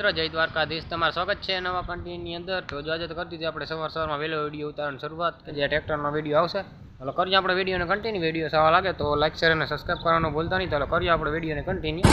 મિત્રો જય દ્વારકાધીશ તમારું સ્વાગત છે નવા કન્ટેન્ટની અંદર। તો આજે તો કરી દીધી આપણે સવારમાં વહેલો વિડીયો ઉતારવાની શરૂઆત કે જે ટ્રેક્ટરનો વિડીયો આવશે। ચાલો કરીએ આપણે વિડીયોને કન્ટિન્યુ। વિડીયો સારા લાગે તો લાઈક શેર અને સબસ્ક્રાઈબ કરવાનું ભૂલતા નહીં। ચાલો કરીએ આપણે વિડીયોને કન્ટિન્યુ।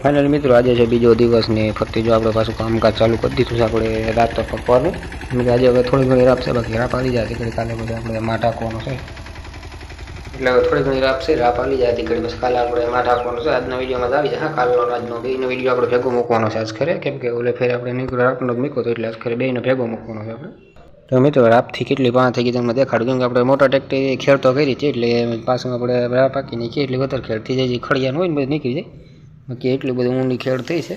फाइनल मित्रों आज है बीजो दिवस ने फरती जो आप पास कामकाज चालू कर दीधुं अपने रात तो पकवानुं आज हवे थोड़ी घणी राप छे बाकी राप आली जाए घड़ी काले बधे आपणे माठ आपवानो छे એટલે થોડી ઘણી રાપ છે રાપ આલી જાય ઘડી બસ કાલે આપણે માઠ આપવાનો છે। આજના વિડીયોમાં આવી જાય કાલનો આજનો બેનો વિડીયો આપણે ભેગો મૂકવાનો છે આજ ખરે કેમ કે ઓલે ફેર આપણે નીકળો રાપનો મૂક્યો તો એટલે આજ ખરે બેનો ભેગો મૂકવાનો છે આપણે। તો મિત્રો રાપથી કેટલી પાણ થઈ ગઈ તમને દેખાડું કેમ કે આપણે મોટા ટ્રેક્ટર ખેડ તો કરી છે એટલે પાછું આપણે રાપ પાકી નાખીએ એટલે વધારે ખેડ થઈ જાય ખડિયાનું હોય ને બધું નીકળી જાય बाकी एटली बधु ऊंडी खेड़ थी है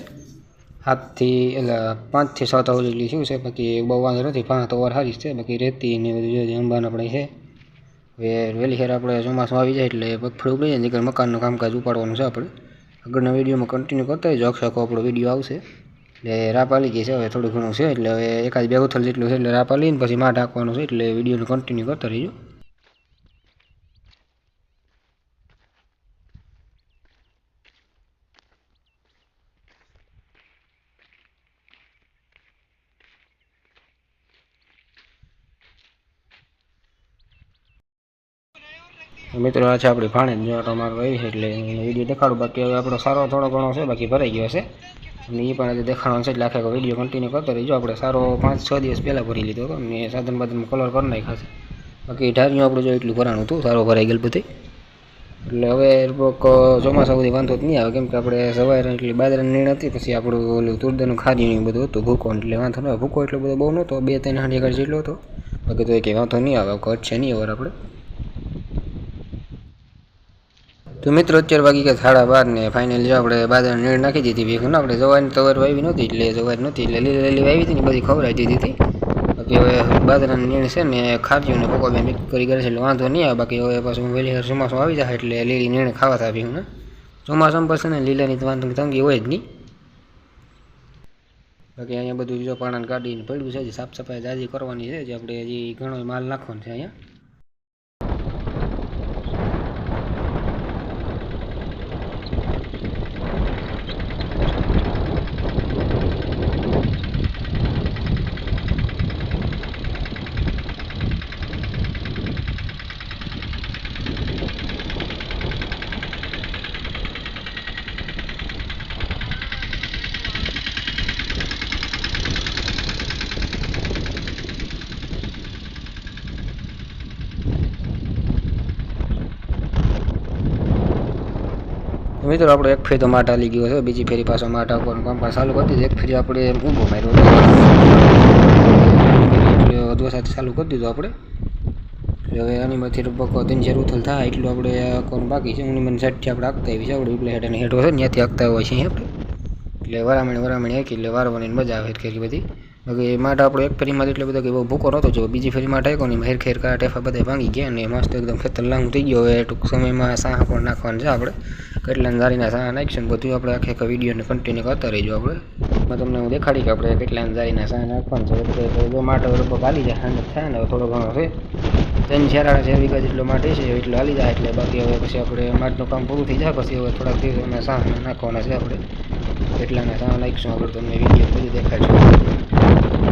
हाथ थी एट 5 થી 7 आवर जेटली शू है बाकी बहु वांधो नहीं 5 तो वर सारी है बाकी रेती ने बधु जो अंबान अपने है हवे वेली खेर अपने ચોમાસું આવી જાય એટલે મગફળી ઉપડી જાય નીકળ મકાનનું કામકાજ ઉપાડવાનું છે આપણે આગળના વિડીયોમાં કન્ટિન્યુ કરતા જ અક્ષકો આપણો વિડીયો આવશે। એટલે રાપ આલી ગઈ છે હવે થોડું ઘણું છે એટલે હવે એકાદ બે ઉથલ જેટલું છે એટલે રાપ આલીને પછી માઠ નાખવાનું છે એટલે વિડીયોને કન્ટિન્યુ કરતા રહીજો। मित्रों आज अपनी भाणे जो मारो रही है એટલે વિડીયો દેખાડું બાકી હવે આપણો સારો થોડો ઘણો છે બાકી ભરાઈ ગયો છે અને એ પણ આજે દેખાડવાનો છે એટલે આખો વિડીયો કન્ટિન્યુ કરતો રહીજો। આપણે સારો 5-6 દિવસ પહેલા ભરી લીધો હતો અને સાધન બાધન કલર કરી નાખ્યા છે બાકી ઢારિયું આપણું જો એટલું ભરાણું હતું સારો ભરાઈ ગયેલ બધું એટલે હવે ચોમાસા સુધી વાંધો જ નહીં આવે કેમ કે આપણે સવારે એટલે બાજરાની નીણ હતી પછી આપણું ઓલું તુરદાનું ખારીયું બધું હતું ભૂકો એટલે વાંધો ન આવે ભૂકો એટલો બધો બહુ નહોતો 2-3 હાંડી આગળ જેટલો હતો બાકી તો કંઈ વાંધો નહીં આવે ઘટ છે નહીં હવે આપણે। तो मित्रों अत्यार वागी के 12:30 ने फाइनल जो अपने बादल नीड़ नाखी दी थी भीखूँ अपने जवानी तवर वावी नहोती એટલે जवानी नहोती એટલે લીલી લીલી વાવી હતી ને બધી ખવડાવી દીધી હતી બાકી હવે બાદરાની નીણ છે ને ખારીયું ને ભૂકો બે મિક્સ કરી કરે છે એટલે વાંધો નહીં આવે બાકી હવે પાછું વહેલી ચોમાસું આવી જાય એટલે લીલી નીણ ખાવા થાય ભીખું ને ચોમાસામાં પછી ને લીલાની વાંધો તંગી હોય જ નહીં બાકી અહીંયા બધું જો પાણાને કાઢીને પડ્યું છે સાફ સફાઈ જાજી કરવાની છે જે આપણે હજી ઘણો માલ નાખવાનો છે અહીંયા। मित्रों आप एक फेरी तो माठ आली गयो है बीजी फेरी पास माठ आपવાનું કામકાજ ચાલુ કરી દીધું एक फेरी આપણે ઊભો માર્યો એટલે અધવા સાથે ચાલુ કરી દીધું આપણે એટલે હવે આની માંથી લગભગ 3-4 ઉથલ થાય એટલું આપણે કોણ બાકી છે ઉની મને સેટથી આપણે આગતા આવી છે આપણે એટલે હેડ અને હેડો છે ત્યાંથી આગતા હોય છે આપણે એટલે વરામણી એક એટલે વારવાની મજા આવે કે બધી બાકી માઠ આપણે એક ફેરીમાં એટલે બધો કે બહુ ભૂકો નહોતો જો બીજી ફેરી માઠ આવ્યો ને હેર ખેર કા ટેફા બધા ભાંગી ગયા અને મસ્ત એકદમ ખેતર લાંબુ થઈ ગયો હવે ટૂંક સમયમાં સાહ પણ નાખવાનું છે આપણે કેટલા જારીના સાહ નાખીશું બધું આપણે આખે વિડીયોને કન્ટિન્યુ કરતા રહીજો આપણે તમને હું દેખાડી કે આપણે કેટલા જારીના સાહ નાખવાનું છે એટલે જો માઠ લગભગ હાલી જાય હાંડ થાય ને થોડો ઘણો છે 3-4 વીઘા જેટલો માઠ છે એટલો હાલી જાય એટલે બાકી હવે પછી આપણે માઠનું કામ પૂરું થઈ જાય પછી હવે થોડાક દિવસોના સાહ નાખવાના છે આપણે કેટલાના સાહ નાખીશું આપણે તમને વિડીયો બધું દેખાડશું।